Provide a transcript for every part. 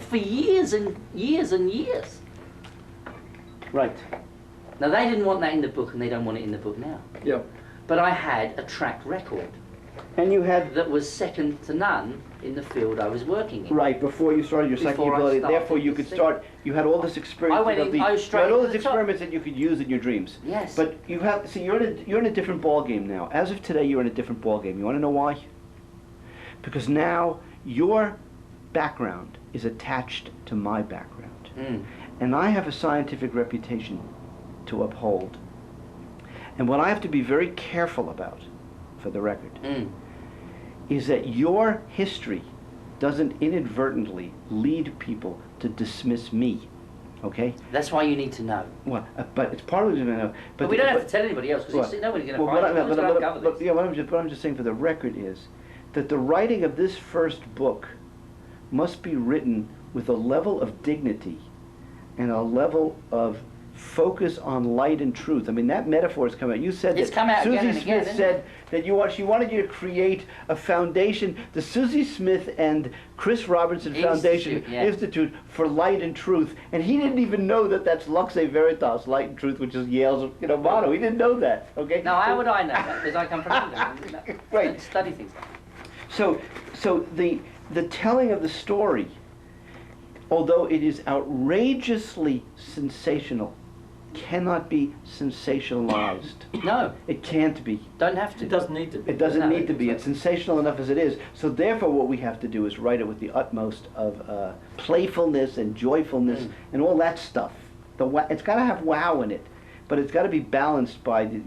for years and years and years. Right. Now, they didn't want that in the book, and they don't want it in the book now. Yeah. But I had a track record. And you had... That was second to none in the field I was working in. Right, before you started your psychic ability, therefore you could start, you had all this experience. You had all these experiments that you could use in your dreams. Yes. But you have, see, you're in a different ball game now. As of today, you're in a different ball game. You want to know why? Because now your background is attached to my background. Mm. And I have a scientific reputation to uphold. And what I have to be very careful about, for the record, is that your history doesn't inadvertently lead people to dismiss me, okay? That's why you need to know. Well, but it's partly to know. But we don't have to tell anybody else, because nobody's going to find it. Yeah, what I'm just saying for the record is that the writing of this first book must be written with a level of dignity and a level of focus on light and truth. I mean, that metaphor has come out. You said it's that come out Susie again and Smith again, said that she wanted you to create a foundation, the Susie Smith and Chris Robertson Institute for Light and Truth. And he didn't even know that that's Lux Veritas, Light and Truth, which is Yale's motto. He didn't know that. Okay. Now, how would I know that? Because I come from England. Right. I study things. So the telling of the story, although it is outrageously sensational, cannot be sensationalized. No. It can't be. Don't have to. It doesn't need to be. It doesn't need to be. It's sensational enough as it is. So therefore what we have to do is write it with the utmost of playfulness and joyfulness and all that stuff. It's got to have wow in it, but it's got to be balanced by the,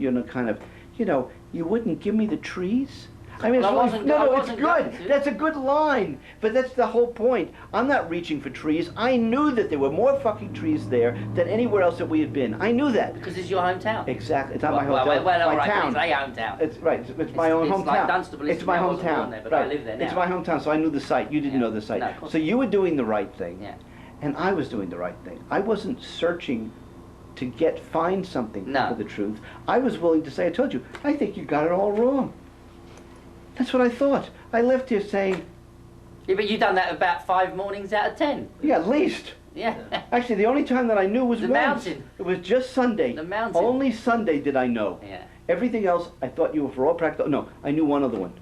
you wouldn't give me the trees? I mean, it's good. That's a good line. But that's the whole point. I'm not reaching for trees. I knew that there were more fucking trees there than anywhere else that we had been. I knew that. Because it's your hometown. Exactly. It's not my hometown. Well, my town. It's my hometown. It's right. It's my own hometown. It's like Dunstable. It's my hometown. There, but I live there now. It's my hometown, so I knew the site. You didn't know the site. No, so you were doing the right thing. Yeah. And I was doing the right thing. I wasn't searching to find something for the truth. I was willing to say, I told you, I think you got it all wrong. That's what I thought. I left here saying... Yeah, but you've done that about 5 mornings out of 10. Yeah, at least. Yeah. Actually, the only time that I knew was the once. Mountain. It was just Sunday. The mountain. Only Sunday did I know. Yeah. Everything else, I thought you were for all practical... No, I knew one other one.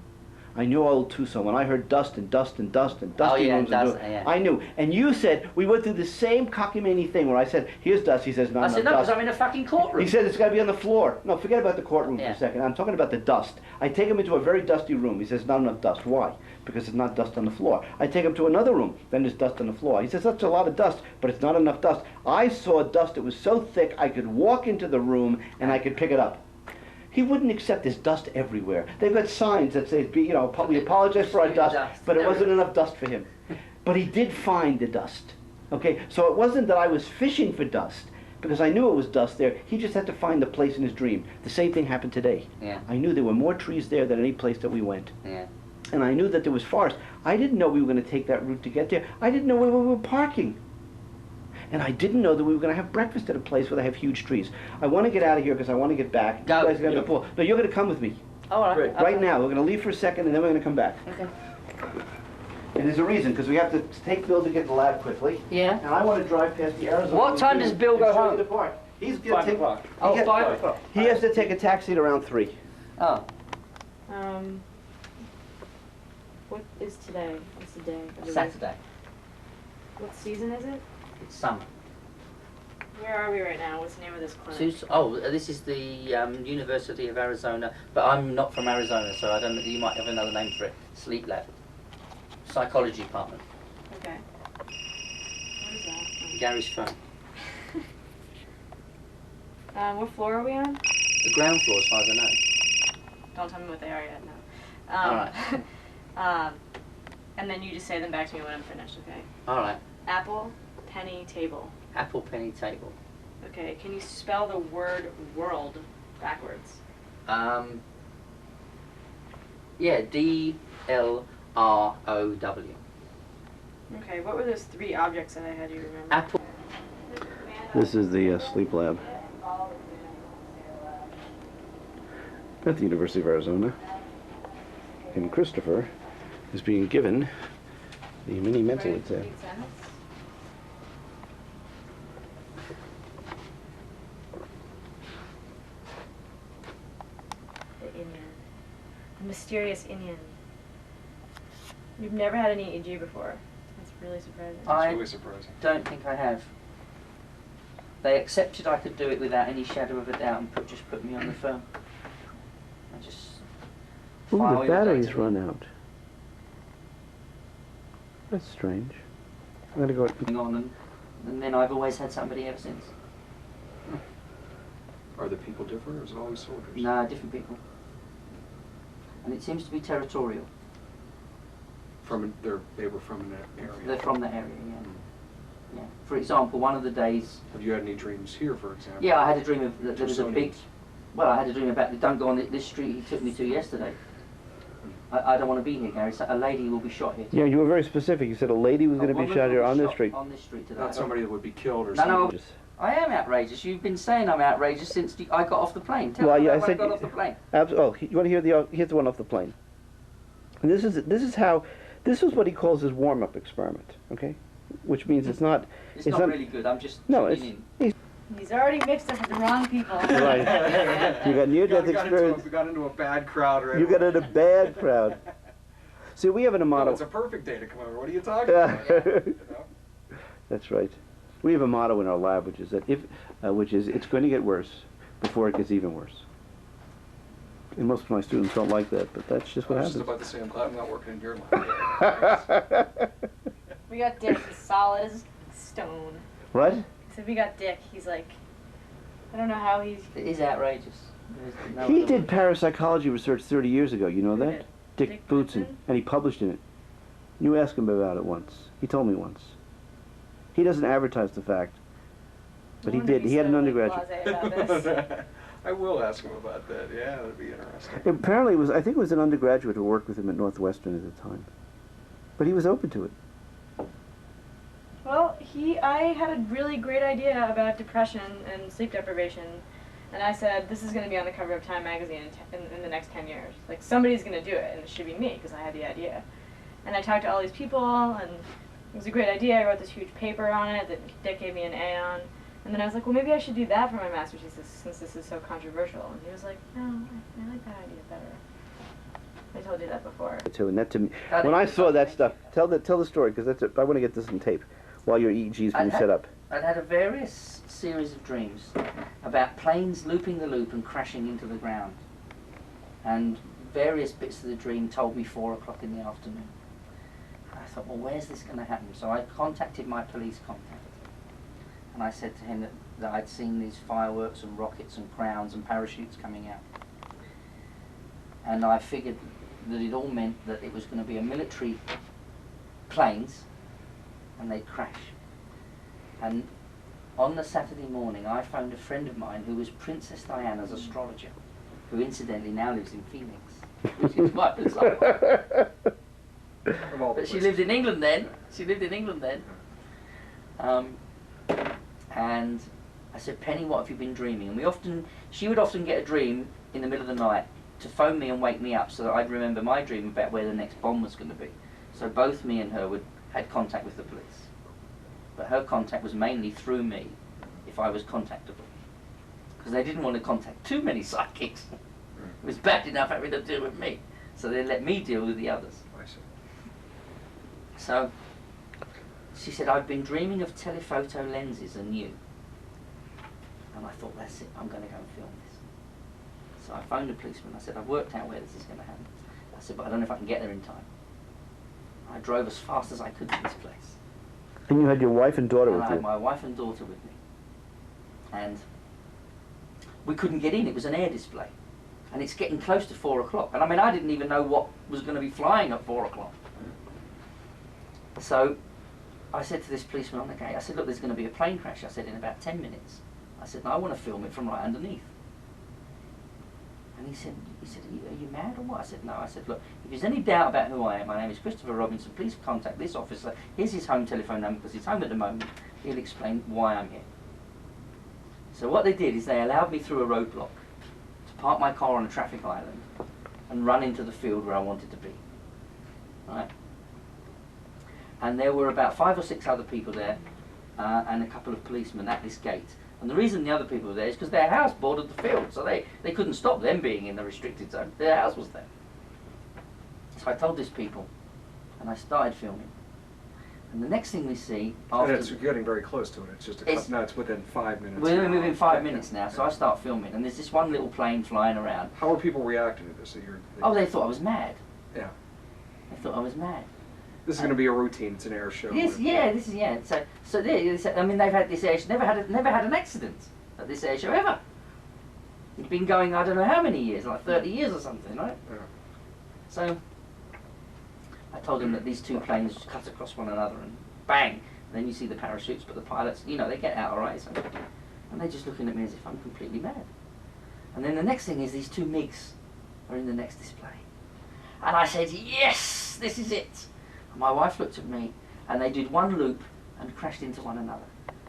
I knew old Tucson. When I heard dust and dust and dust and dusty rooms, I knew. And you said, we went through the same cockamamie thing where I said, here's dust. He says, no, I said, no, because I'm in a fucking courtroom. He said, it's got to be on the floor. No, forget about the courtroom for a second. I'm talking about the dust. I take him into a very dusty room. He says, not enough dust. Why? Because there's not dust on the floor. I take him to another room. Then there's dust on the floor. He says, that's a lot of dust, but it's not enough dust. I saw dust that was so thick I could walk into the room and I could pick it up. He wouldn't accept this dust everywhere. They've got signs that say, we apologize for our dust, but it wasn't enough dust for him. But he did find the dust. Okay, so it wasn't that I was fishing for dust, because I knew it was dust there. He just had to find the place in his dream. The same thing happened today. Yeah. I knew there were more trees there than any place that we went. Yeah. And I knew that there was forest. I didn't know we were going to take that route to get there. I didn't know where we were parking. And I didn't know that we were going to have breakfast at a place where they have huge trees. I want to get out of here because I want to get back. Go. You guys got to pull. No, you're going to come with me. All right. Right now. We're going to leave for a second and then we're going to come back. Okay. And there's a reason, because we have to take Bill to get the lab quickly. Yeah. And I want to drive past the Arizona. What time does Bill go home? He's going to take... 5 o'clock. Oh, 5 o'clock. He has to take a taxi at around 3. Oh. What is today? What's the day? Saturday. What season is it? It's summer. Where are we right now? What's the name of this clinic? This is the University of Arizona, but I'm not from Arizona, so I don't know, you might have another name for it. Sleep lab. Psychology department. Okay. What is that? Gary's phone. What floor are we on? The ground floor, as far as I know. Don't tell me what they are yet, no. Alright. And then you just say them back to me when I'm finished, okay? Alright. Apple, penny, table. Apple, penny, table. Okay, can you spell the word world backwards? Yeah, D-L-R-O-W. Okay, what were those 3 objects that I had you remember? Apple. This is the sleep lab at the University of Arizona. And Christopher is being given the mini mental exam. mysterious Indian. You've never had an EEG before. That's really surprising. I It's really surprising. don't think I have. They accepted I could do it without any shadow of a doubt and just put me on the phone. I just Ooh, file the your battery's data run in. out. That's strange. I'm gonna go. On and then I've always had somebody ever since. Are the people different, or is it always soldiers? No, different people. And it seems to be territorial. They were from an area. They're from that area, yeah. Yeah. For example, one of the days. Have you had any dreams here, for example? Yeah, I had a dream of that there was a big. Tucsonians. Well, I had a dream about the don't go on this street he took me to yesterday. I don't want to be here, Gary. So a lady will be shot here. Yeah, you were very specific. You said a lady was going to be woman shot will here be on this shot street. On this street today. Not somebody that would be killed or No, no. something. I am outrageous. You've been saying I'm outrageous since I got off the plane. Tell Well, me yeah, about I when I said- got off the plane. Oh, you want to hear the? Here's the one off the plane. And this is how. This is what he calls his warm-up experiment. Okay, which means it's not. It's not really good. I'm just No, it's. tuning He's, He's already mixed up with the wrong people. right. You got near-death experience. We got into a bad crowd right You got away. in a bad crowd. See, we have an No, motto. it's a perfect day to come over. What are you talking about? You know? That's right. We have a motto in our lab, which is that it's going to get worse before it gets even worse. And most of my students don't like that, but that's just I what was just happens. about to say, I'm glad I'm not working in your lab. We got Dick, he's solid as stone. What? So we got Dick, he's like, I don't know how he's. It is outrageous. There's no He other did word. parapsychology research 30 years ago. You know Who that? did? Dick Dick Bootson, Bootson? and he published in it. You asked him about it once. He told me once. He doesn't advertise the fact, but I he wonder if did. he's He had an so, like, undergraduate. blasé about this. I will ask him about that. Yeah, that'd be interesting. Apparently, I think it was an undergraduate who worked with him at Northwestern at the time, but he was open to it. Well, I had a really great idea about depression and sleep deprivation, and I said, this is going to be on the cover of Time magazine in the next 10 years. Like, somebody's going to do it, and it should be me, because I had the idea. And I talked to all these people, and it was a great idea. I wrote this huge paper on it that Dick gave me an A on. And then I was like, well, maybe I should do that for my master's thesis, since this is so controversial. And he was like, no, I like that idea better. I told you that before. Too, and that to me, That when I is saw that something. stuff, tell the story because I want to get this on tape while your EEG's being set up. I'd had a various series of dreams about planes looping the loop and crashing into the ground. And various bits of the dream told me 4 o'clock in the afternoon. I thought, well, where's this going to happen? So I contacted my police contact. And I said to him that I'd seen these fireworks and rockets and crowns and parachutes coming out. And I figured that it all meant that it was going to be a military planes and they'd crash. And on the Saturday morning, I phoned a friend of mine who was Princess Diana's astrologer, who incidentally now lives in Phoenix, which is quite bizarre. From all the But she places. lived in England then. She lived in England then. And I said, Penny, what have you been dreaming? And she would often get a dream in the middle of the night to phone me and wake me up so that I'd remember my dream about where the next bomb was going to be. So both me and her had contact with the police. But her contact was mainly through me, if I was contactable. Because they didn't want to contact too many psychics. It was bad enough having to deal with me. So they let me deal with the others. I see. So she said, I've been dreaming of telephoto lenses and you. And I thought, that's it, I'm going to go and film this. So I phoned a policeman. I said, I've worked out where this is going to happen. I said, but I don't know if I can get there in time. I drove as fast as I could to this place. And you had your wife and daughter And with I had you. my wife and daughter with me. And we couldn't get in, it was an air display. And it's getting close to 4 o'clock. And I mean, I didn't even know what was going to be flying at 4 o'clock. So I said to this policeman on the gate, I said, look, there's going to be a plane crash, I said, in about 10 minutes. I said, no, I want to film it from right underneath. And he said, are you mad or what? I said, no. I said, look, if there's any doubt about who I am, my name is Christopher Robinson, please contact this officer. Here's his home telephone number because he's home at the moment. He'll explain why I'm here. So what they did is they allowed me through a roadblock to park my car on a traffic island and run into the field where I wanted to be. Right? And there were about 5 or 6 other people there and a couple of policemen at this gate. And the reason the other people were there is because their house bordered the field, so they couldn't stop them being in the restricted zone. Their house was there. So I told these people, and I started filming. And the next thing we see And after it's getting very close to it. It's just a now it's within 5 minutes. we're now. within 5 minutes now, so I start filming, and there's this one little plane flying around. How are people reacting to this? Oh, they thought I was mad. Yeah. They thought I was mad. This is going to be a routine. It's an air show. This is. So I mean, they've had this air show, never had an accident at this air show ever. It's been going, I don't know how many years, like 30 years or something, right? Yeah. So I told them that these two planes cut across one another and bang, and then you see the parachutes, but the pilots, you know, they get out all right. So, and they're just looking at me as if I'm completely mad. And then the next thing is these two MiGs are in the next display. And I said, yes, this is it. And my wife looked at me, and they did one loop and crashed into one another.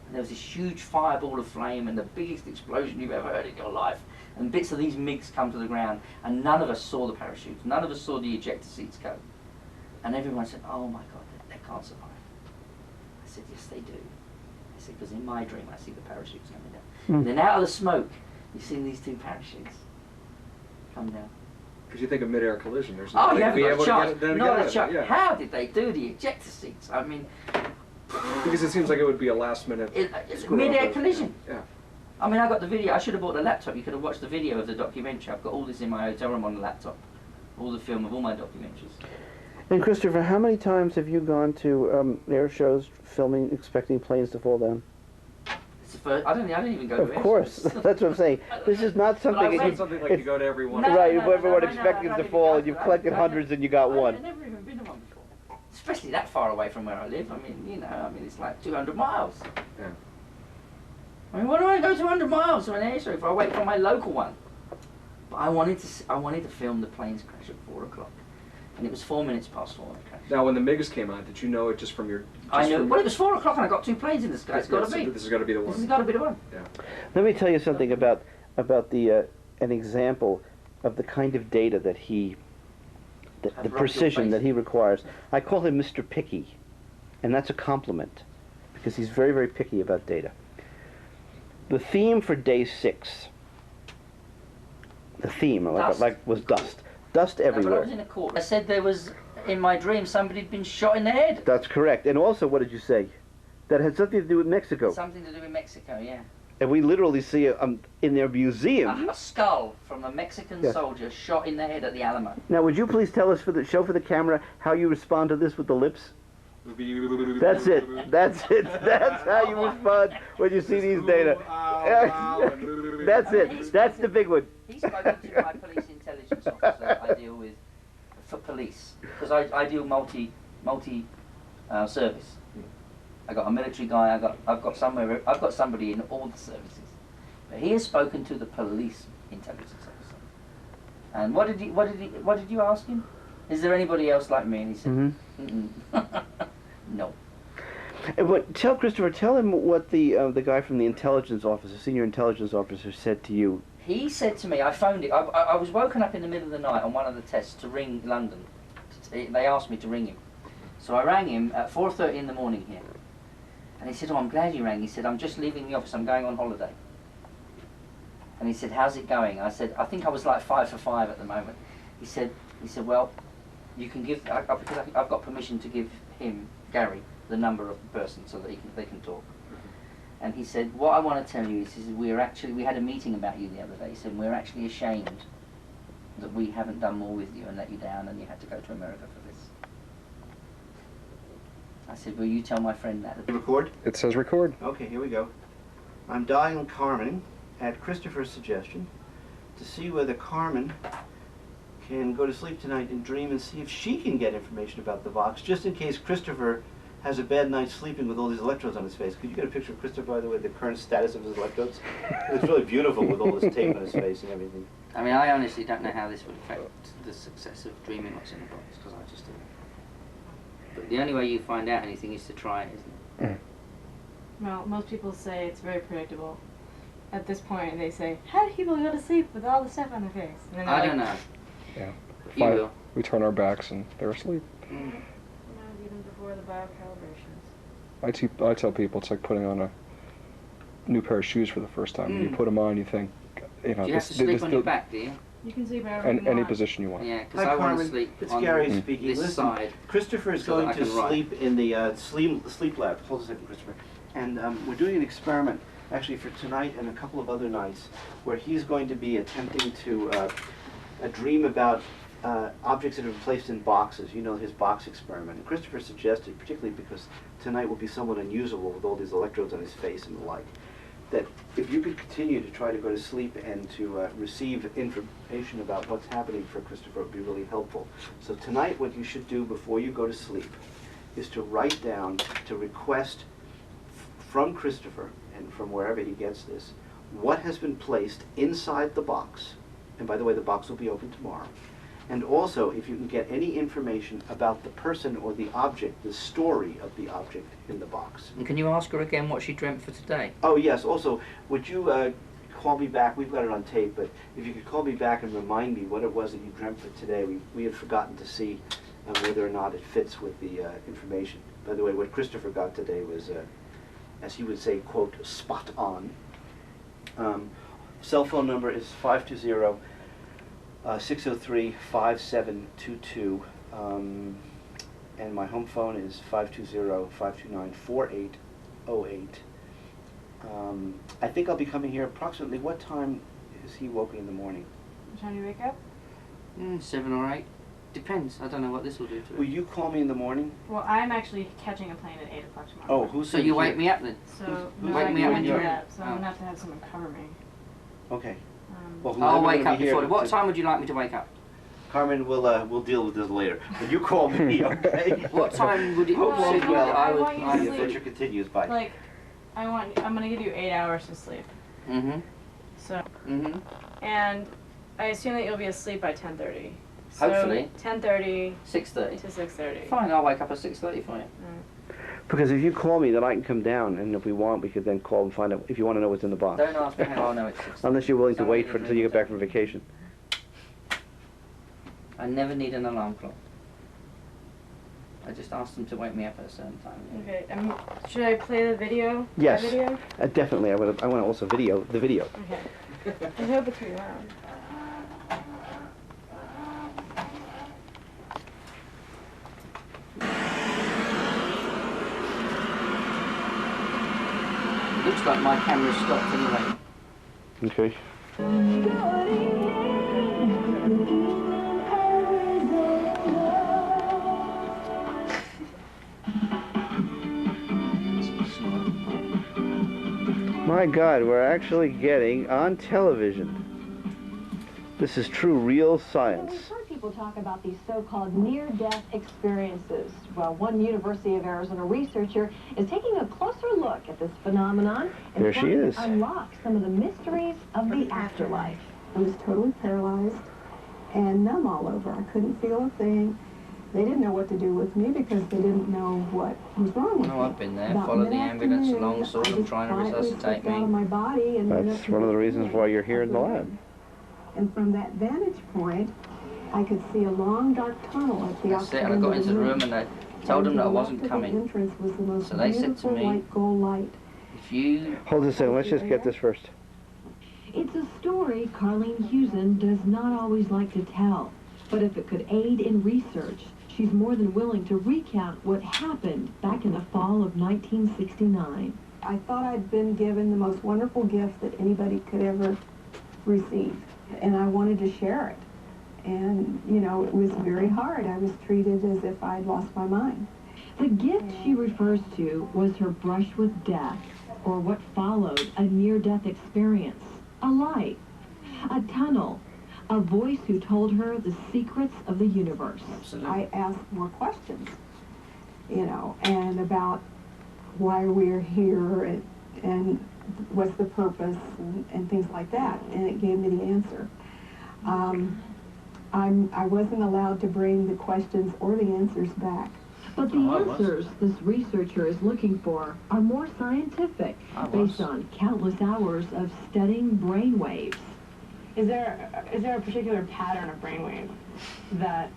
And there was this huge fireball of flame and the biggest explosion you've ever heard in your life. And bits of these MiGs come to the ground, and none of us saw the parachutes. None of us saw the ejector seats go. And everyone said, oh my God, they can't survive. I said, yes, they do. I said, because in my dream I see the parachutes coming down. And then out of the smoke, you see these two parachutes come down. Because you think of mid-air collision, there's Oh, no you way to haven't be got able a to chance. get it then Not again. a chance. Yeah. How did they do the ejector seats? I mean, Because it seems like it would be a last-minute. it's mid-air collision. Yeah. I mean, I got the video. I should have bought the laptop. You could have watched the video of the documentary. I've got all this in my hotel room on the laptop. All the film of all my documentaries. And Christopher, how many times have you gone to air shows filming, expecting planes to fall down? It's the first. I don't even go to Of air course, shows. that's what I'm saying. This is not something. But I It's went- not something like you go to every one. No, Right, no, no, everyone no, no, expecting no, it to no, fall, no, and you've no, collected no, hundreds and you got one. I've never even been to one before. Especially that far away from where I live. I mean, you know, it's like 200 miles. Yeah. I mean, why do I go 200 miles to an air show if I wait for my local one? But I wanted to film the planes crash at 4 o'clock, and it was 4 minutes past 4 when it crashed. Now, when the MiGs came out, did you know it just from your? I knew. From Well, it was 4 o'clock, and I got two planes in the sky. It's got to be. This has got to be the This has one. got to be the one. Yeah. Let me tell you something about the an example of the kind of data that he, the I've rubbed your precision face. that he requires. I call him Mr. Picky, and that's a compliment, because he's very, very picky about data. The theme for day 6, the theme, Dust. like was dust. Dust No, but I everywhere. was in a court. I said there was, in my dream, somebody had been shot in the head. That's correct. And also, what did you say? That had something to do with Mexico. Something to do with Mexico, yeah. And we literally see in their museum. A skull from a Mexican Yeah. soldier shot in the head at the Alamo. Now, would you please tell us for the camera how you respond to this with the lips? That's it. That's it. That's how you respond when you see these data. That's it. That's the big one. He's spoken to my police intelligence officer I deal with for police, because I deal multi service. I got a military guy. I've got somebody in all the services. But he has spoken to the police intelligence officer. And what did you ask him? Is there anybody else like me? And he said, no. Tell him what the guy from the intelligence officer, senior intelligence officer, said to you. He said to me, I phoned it. I was woken up in the middle of the night on one of the tests to ring London. They asked me to ring him. So I rang him at 4:30 in the morning here. And he said, oh, I'm glad you rang. He said, I'm just leaving the office. I'm going on holiday. And he said, how's it going? I said, I think I was like 5 for 5 at the moment. He said, well, you can give, because I've got permission to give him, Gary, the number of the person so that they can talk. And he said, what I want to tell you is we had a meeting about you the other day. He said, we're actually ashamed that we haven't done more with you and let you down and you had to go to America for this. I said, will you tell my friend that? Record? It says record. Okay, here we go. I'm dialing Carmen at Christopher's suggestion to see whether Carmen can go to sleep tonight and dream and see if she can get information about the Vox, just in case Christopher has a bad night sleeping with all these electrodes on his face. Could you get a picture of Christopher, by the way, the current status of his electrodes? It's really beautiful with all this tape on his face and everything. I mean, I honestly don't know how this would affect the success of Dreaming What's in the Box, because I just don't. But the only way you find out anything is to try it, isn't it? Well, most people say it's very predictable. At this point, they say, how do people go to sleep with all the stuff on their face? And then they're I like, don't know. Yeah. You will. We turn our backs and they're asleep. Not even before the biocalibrations. I tell people it's like putting on a new pair of shoes for the first time. When you put them on, you think, you know, Do you have to sleep on your back, do you? You can sleep wherever you And any want. position you want. Yeah, because Hi, I want Carmen. to sleep It's on Gary Mm. speaking. this Listen, side. Christopher is so that going I to can write. sleep in the sleep lab. Hold a second, Christopher. And we're doing an experiment, actually, for tonight and a couple of other nights, where he's going to be attempting to dream about objects that are placed in boxes. You know, his box experiment. And Christopher suggested, particularly because tonight will be somewhat unusual with all these electrodes on his face and the like, that if you could continue to try to go to sleep and to receive information about what's happening for Christopher, it would be really helpful. So tonight what you should do before you go to sleep is to write down, to request from Christopher, and from wherever he gets this, what has been placed inside the box. And by the way, the box will be open tomorrow. And also, if you can get any information about the person or the object, the story of the object in the box. And can you ask her again what she dreamt for today? Oh yes, also, would you call me back? We've got it on tape, but if you could call me back and remind me what it was that you dreamt for today. We had forgotten to see whether or not it fits with the information. By the way, what Christopher got today was, as he would say, quote, spot on. Cell phone number is 520 603-5722, and my home phone is 520-529-4808. I think I'll be coming here approximately, what time is he woken in the morning? What time do you wake up? 7 or 8. Depends. I don't know what this will do to Will it. you call me in the morning? Well, I'm actually catching a plane at 8 o'clock tomorrow. Oh, who's So you wake me up then? So, who's no, wake I me up can't when do you're- that, so I'm oh. going to have someone cover me. Okay. Um, Well, I'll whoever wake gonna up be here before. What to- time would you like me to wake up? Carmen, we'll deal with this later. But you call me, okay? What time would it Well, suit you? I I would. want you to I The sleep. adventure continues. Bye. like, I'm going to give you 8 hours to sleep. Mhm. So, Mhm. and I assume that you'll be asleep by 10:30. So Hopefully. 10:30 6:30. to 6:30. Fine. I'll wake up at 6:30 for you. Because if you call me, then I can come down, and if we want, we could then call and find out if you want to know what's in the box. Don't ask me how I know it's 6:30. Unless you're willing to Somebody wait for can until you ring get back me. from vacation. I never need an alarm clock. I just ask them to wake me up at a certain time. Okay. Should I play the video? Yes. The video? Definitely. I want to also video the video. Okay. I hope it's pretty loud. It looks like my camera's stopped anyway. Okay. My God, we're actually getting on television. This is true, real science. We've heard people talk about these so-called near-death experiences. Well, one University of Arizona researcher is taking a closer look at this phenomenon and There she trying is. to unlock some of the mysteries of the afterlife. I was totally paralyzed and numb all over. I couldn't feel a thing. They didn't know what to do with me because they didn't know what was wrong with me. No, I've been there. About Followed the ambulance mid-afternoon, along, saw I them just trying to quietly resuscitate slipped out of me. my body and went That's up to one of the the reasons why you're here in the lab. And from that vantage point, I could see a long dark tunnel at the That's outside it. And I got end of into the room and I told them And that I to the wasn't left of coming. The entrance was the most So they said to beautiful me, white gold light. If you Hold a second, let's just get this first. It's a story Carlene Hewson does not always like to tell. But if it could aid in research, she's more than willing to recount what happened back in the fall of 1969. I thought I'd been given the most wonderful gift that anybody could ever receive, and I wanted to share it. And, you know, it was very hard. I was treated as if I'd lost my mind. The gift she refers to was her brush with death, or what followed a near-death experience. A light, a tunnel, a voice who told her the secrets of the universe. I asked more questions, you know, and about why we're here and what's the purpose and things like that, and it gave me the answer. I wasn't allowed to bring the questions or the answers back. But the answers this researcher is looking for are more scientific, based on countless hours of studying brain waves. Is there a particular pattern of brainwave that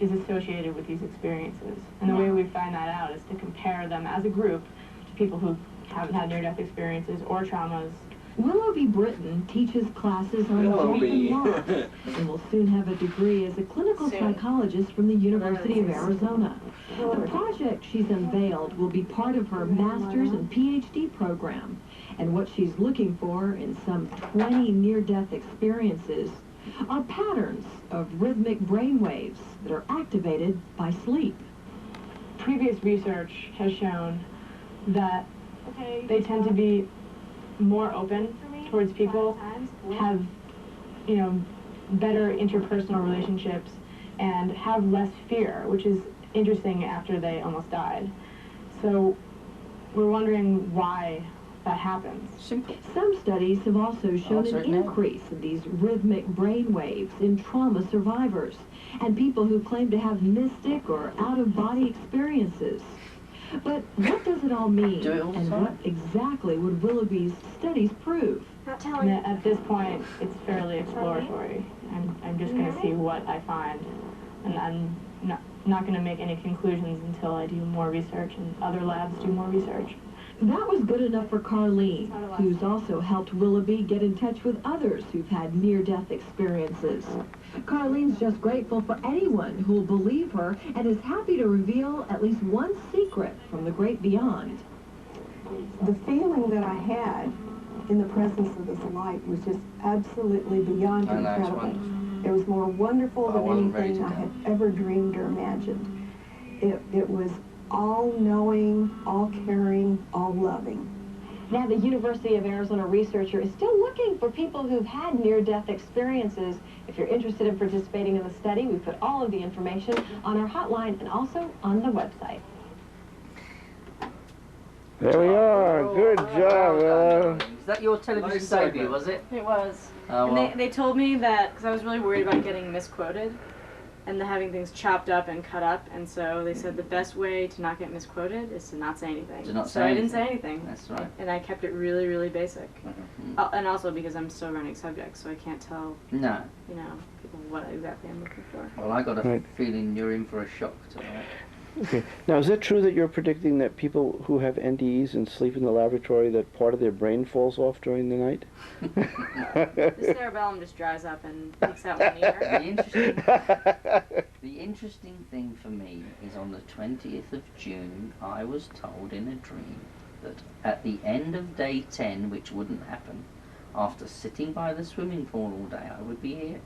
is associated with these experiences? And the way we find that out is to compare them as a group to people who haven't had near-death experiences or traumas Willoughby Britton teaches classes on death and loss and will soon have a degree as a clinical psychologist from the University of Arizona. The project she's unveiled will be part of her master's and PhD program, and what she's looking for in some 20 near-death experiences are patterns of rhythmic brain waves that are activated by sleep. Previous research has shown that they tend to be more open towards people, have, you know, better interpersonal relationships, and have less fear, which is interesting after they almost died. So we're wondering why that happens. Simple. Some studies have also shown Answer an it now. increase in these rhythmic brain waves in trauma survivors and people who claim to have mystic or out-of-body experiences. But what does it all mean, Do it all the and time. what exactly would Willoughby's studies prove? And at this point, it's fairly exploratory. I'm just going to see what I find, and I'm not going to make any conclusions until I do more research and other labs do more research. That was good enough for Carlene, who's also helped Willoughby get in touch with others who've had near-death experiences. Carlene's just grateful for anyone who'll believe her and is happy to reveal at least one secret from the great beyond. The feeling that I had in the presence of this light was just absolutely beyond I know, it's incredible. wonderful. It was more wonderful I than wasn't ready anything to I go. had ever dreamed or imagined. It was all-knowing, all-caring, all-loving. Now, the University of Arizona researcher is still looking for people who've had near-death experiences. If you're interested in participating in the study, we put all of the information on our hotline and also on the website. There we are. Good job, Willow. Is that your television Nice debut, segment. was it? It was. Oh, And well. they told me that, because I was really worried about getting misquoted and having things chopped up and cut up, and so they said the best way to not get misquoted is to not say anything. To not so say I didn't say anything. anything. That's right. And I kept it really, really basic. Mhm. And also because I'm still running subjects, so I can't tell, No. you know, people what exactly I'm looking for. Well, I got a Right. feeling you're in for a shock tonight. Okay. Now, is it true that you're predicting that people who have NDEs and sleep in the laboratory, that part of their brain falls off during the night? The cerebellum just dries up and peeks out one ear. The interesting thing for me is on the 20th of June, I was told in a dream that at the end of day 10, which wouldn't happen, after sitting by the swimming pool all day, I would be here.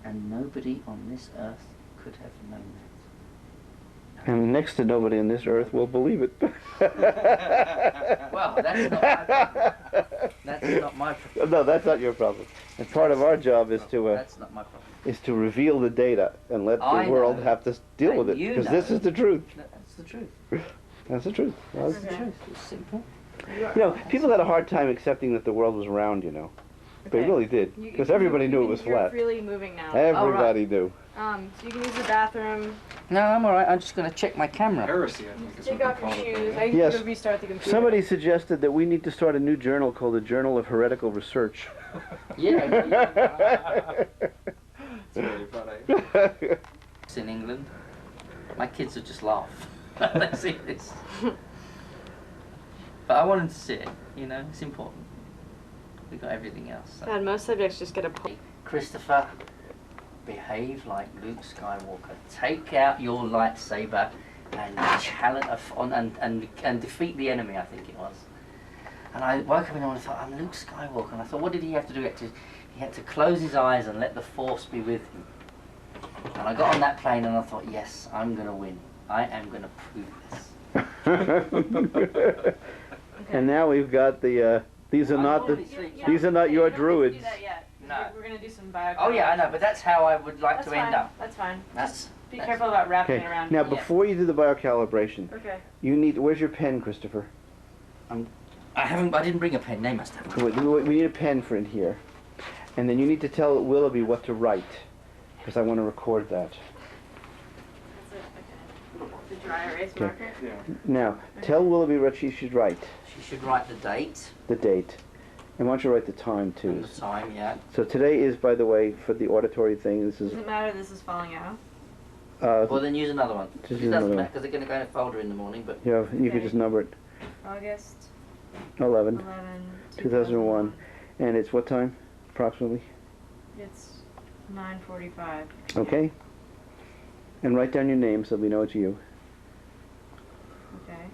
And nobody on this earth could have known that. And next to nobody on this earth will believe it. Well, that's not my problem. That's not my problem. No, that's not your problem. And part of our job is That's not my problem. to reveal the data and let I the world know. have to deal And with it, you because this know. is the truth. That's the truth. That's the truth. Well, That's the truth. It's simple. you know, people had a hard time accepting that the world was round, you know. They Okay. really did, because everybody knew it was You're flat. freely moving now. Everybody knew. So you can use the bathroom. No, I'm alright. I'm just going to check my camera. Heresy, I think is Take what off they your call it. shoes. I Yes. can restart the computer. Somebody suggested that we need to start a new journal called the Journal of Heretical Research. Yeah. It's very funny. It's in England. My kids would just laugh when they see this. But I want them to see it, you know, it's important. We've got everything else. So. God, most subjects just get a Christopher, behave like Luke Skywalker. Take out your lightsaber and challenge and defeat the enemy, I think it was. And I woke up in the morning and thought, I'm Luke Skywalker. And I thought, what did he have to do? He had to close his eyes and let the Force be with him. And I got on that plane and I thought, yes, I'm going to win. I am going to prove this. And now we've got the, these are not the, these are not your druids. Do that yet. No. We're going to do some bio. Oh yeah, I know, but that's how I would like That's to end fine. up. That's fine. That's, Be careful about wrapping Okay, it around. now me. before you do the biocalibration, Okay. you need, where's your pen, Christopher? I didn't bring a pen, they must have. We need a pen for in here. And then you need to tell Willoughby what to write, because I want to record that. That's it. Okay. The dry erase Okay. marker. Yeah. Now, tell Willoughby what she should write, She should write the date the date, and why don't you write the time too. and the time, yeah. So today is, by the way, for the auditory thing, this is, Does it matter this is falling out? Well, then use another one. Just It use another doesn't one. matter, because they're going to go in a folder in the morning, but you know, you Okay. could just number it. August 11, 2001. And it's what time, approximately? It's 9:45. Okay. And write down your name so we know it's you. Okay.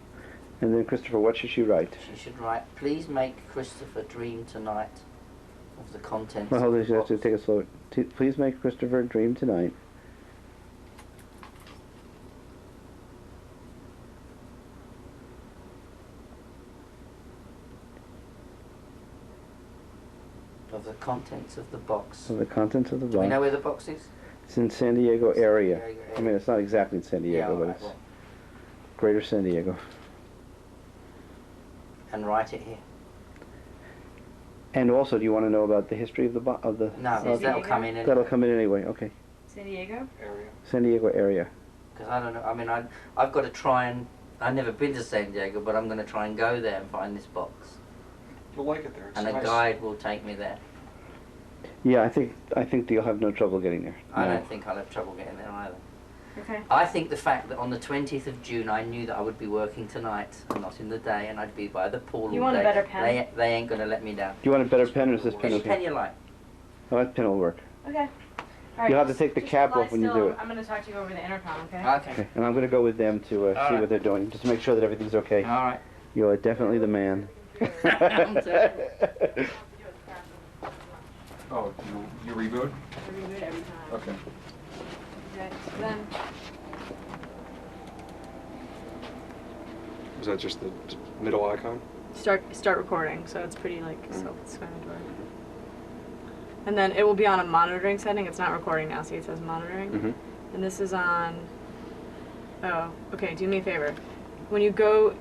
And then, Christopher, what should she write? She should write, please make Christopher dream tonight of the contents Well, hold of on, the you have to box. take it slow. Please make Christopher dream tonight. Of the contents of the box. Of the contents of the Do we box. know where the box is? It's in San Diego area. San Diego I mean, it's not exactly in San Diego, all but right, it's well, Greater San Diego. and write it here. And also, do you want to know about the history of the No, San that'll Diego? come in That'll come in anyway. Okay. San Diego? Area. San Diego area. because I don't know. I mean, I've got to try and. I've never been to San Diego, but I'm going to try and go there and find this box. You'll like it there. It's And a nice. guide will take me there. Yeah, I think you'll have no trouble getting there. I No. don't think I'll have trouble getting there either. Okay. I think the fact that on the 20th of June I knew that I would be working tonight and not in the day, and I'd be by the pool You all want a day. better pen? They ain't going to let me down. Do you want a better pen or is this pen Any okay? pen you like. Oh, that pen will work. Okay. All You'll have to take the just cap lie off when you still. do it. I'm going to talk to you over the intercom, okay? Okay. Okay. And I'm going to go with them to see right. what they're doing, just to make sure that everything's okay. All right. You are definitely the man. Oh, you reboot? I reboot every time. Okay. Okay, so then, Is that just the middle icon? start recording, so it's pretty, like, self-explanatory. And then it will be on a monitoring setting. It's not recording now, see it says monitoring? Mhm. And this is on, oh, okay, do me a favor. When you go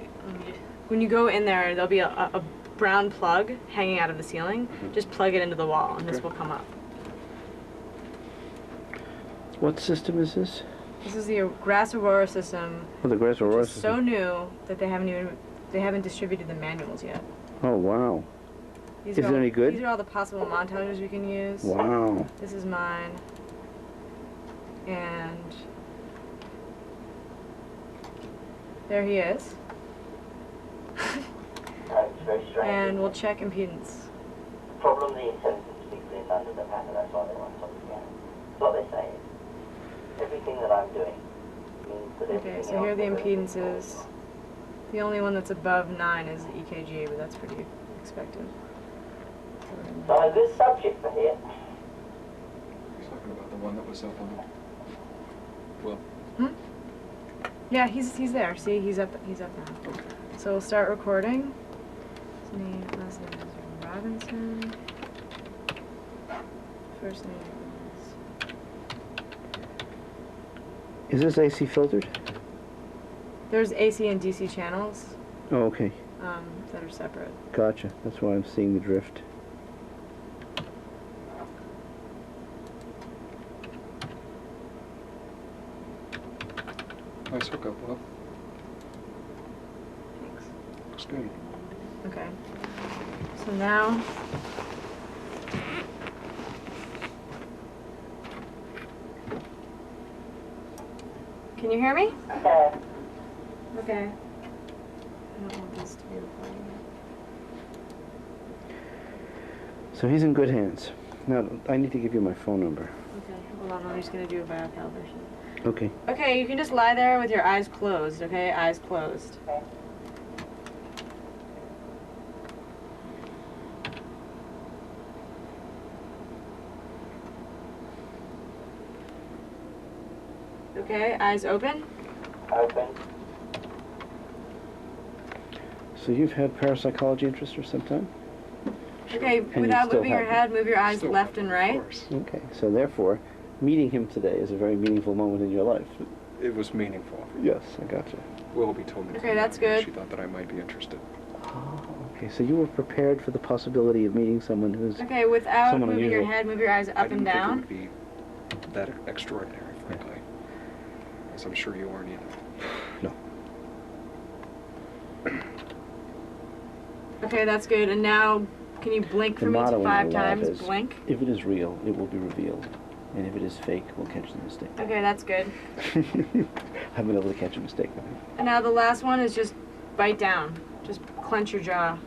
in there, there'll be a brown plug hanging out of the ceiling. Just plug it into the wall, and this Okay. will come up. What system is this? This is the Grass Aurora system. Oh, the Grass Aurora It's so system. new that they haven't distributed the manuals yet. Oh, wow. These Is are it all- any good? These are all the possible montages we can use. Wow. This is mine. And there he is. It's very strange. And we'll check impedance. Problem the intelligence people in London have had, and that's why they want something else. What they're saying is, everything that I'm doing means that Okay, everything so here are the else impedances. The only one that's above 9 is the EKG, but that's pretty expected. So a good subject for here. He's talking about the one that was up on the... Well, Yeah, he's there. See, he's up now. okay. So we'll start recording. His name, last name is Robinson. First name Is this AC filtered? There's AC and DC channels Oh, okay. that are separate. Gotcha. That's why I'm seeing the drift. Nice hookup, Bob. Thanks. Looks good. Okay. So now, can you hear me? Okay. I don't want this to be recording. So he's in good hands. Now, I need to give you my phone number. Okay, hold on. I'm just gonna do a biocalibration. Okay. Okay, you can just lie there with your eyes closed. Okay, eyes closed. Okay, eyes open. Open. So you've had parapsychology interest for some time? Okay, you without still moving your have it. head, move your eyes Still, left and of right. course. Okay. So therefore, meeting him today is a very meaningful moment in your life. It was meaningful. Yes, I gotcha. Willoughby told me. to Okay, come that's down here. good. She thought that I might be interested. Oh, okay. So you were prepared for the possibility of meeting someone who's... Okay, without Someone moving your unusual. head, move your eyes I up didn't and down. think it would be that extraordinary, frankly. As I'm sure you aren't either. No. Okay, that's good. And now, can you blink The for me motto in 5 our lab times? is, Blink. if it is real, it will be revealed. And if it is fake, we'll catch the mistake. Okay, that's good. I've been able to catch a mistake. And now the last one is just bite down. Just clench your jaw.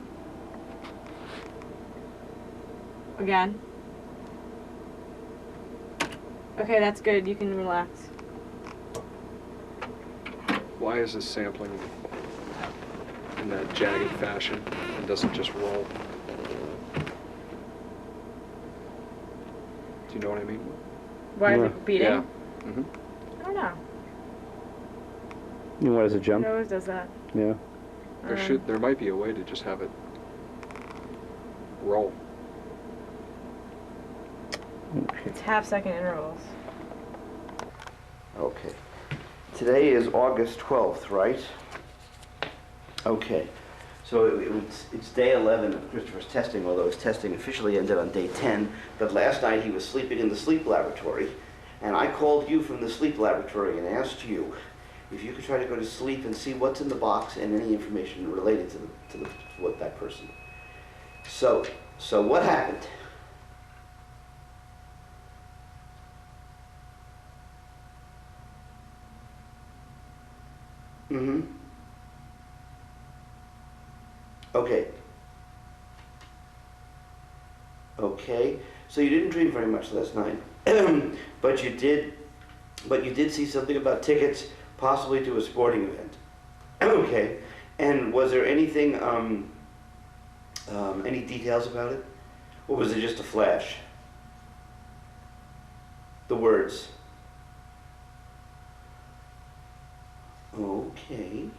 again. Okay, that's good. You can relax. Why is this sampling in that jagged fashion and doesn't just roll? Do you know what I mean? Why is Yeah. it beating? Yeah. Mm-hmm. I don't know. You know what is a jump? It always does that. Yeah. There might be a way to just have it roll. Okay. It's half-second intervals. Okay. Today is August 12th, right? Okay. So it's day 11 of Christopher's testing, although his testing officially ended on day 10. But last night he was sleeping in the sleep laboratory, and I called you from the sleep laboratory and asked you if you could try to go to sleep and see what's in the box and any information related to what that person. So what happened? Mm-hmm. Okay. Okay. So you didn't dream very much last night, but you did see something about tickets, possibly to a sporting event. Okay. And was there anything, any details about it, or was it just a flash? The words. Okay.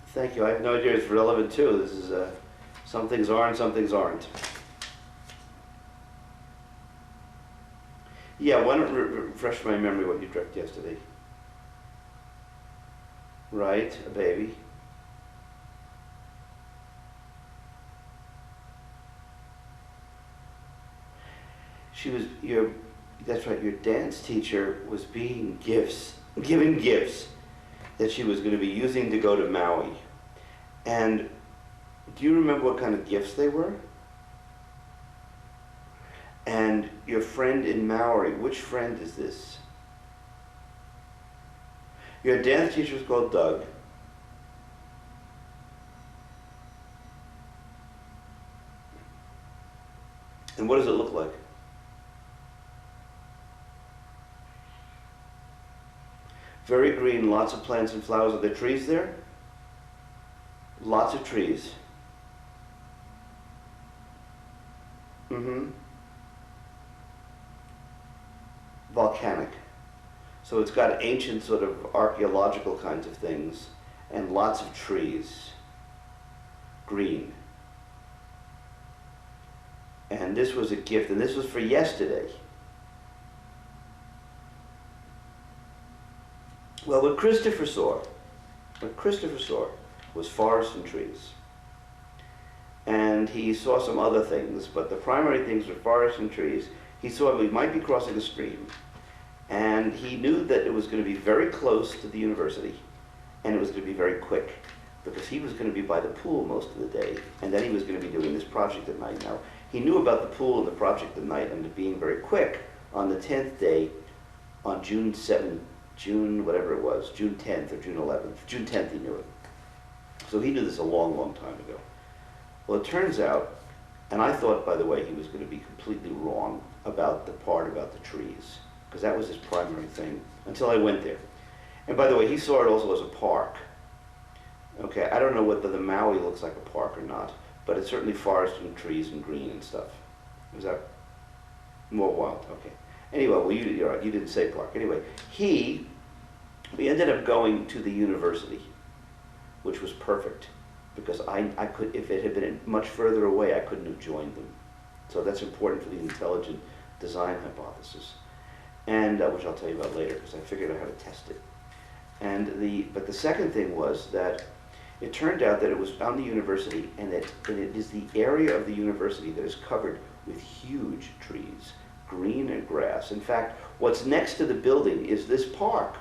Thank you. I have no idea it's relevant too. This is some things are and some things aren't. Yeah, why don't refresh my memory what you dreamt yesterday? Right, a baby. That's right, your dance teacher was given gifts that she was going to be using to go to Maui. And do you remember what kind of gifts they were? And your friend in Maui, which friend is this? Your dance teacher is called Doug. And what does it look like? Very green, lots of plants and flowers. Are there trees there? Lots of trees. Mm-hmm. Volcanic. So it's got ancient sort of archaeological kinds of things and lots of trees. Green. And this was a gift, and this was for yesterday. Well, what Christopher saw was forest and trees. And he saw some other things, but the primary things were forest and trees. He saw we might be crossing a stream, and he knew that it was going to be very close to the university, and it was going to be very quick, because he was going to be by the pool most of the day, and then he was going to be doing this project at night. Now, he knew about the pool and the project at night, and it being very quick. On the 10th day, on June 7th, June whatever it was, June 10th or June 11th, June 10th he knew it. So he knew this a long, long time ago. Well, it turns out, and I thought, by the way, he was going to be completely wrong about the part about the trees, because that was his primary thing, until I went there. And by the way, he saw it also as a park. Okay, I don't know whether the Maui looks like a park or not, but it's certainly forest and trees and green and stuff. Is that more wild? Okay. Anyway, well, you're right, you didn't say park. Anyway, we ended up going to the university, which was perfect, because I could, if it had been much further away, I couldn't have joined them. So that's important for the intelligent design hypothesis, and which I'll tell you about later, because I figured out how to test it. But the second thing was that it turned out that it was on the university, and that it is the area of the university that is covered with huge trees, green and grass. In fact, what's next to the building is this park,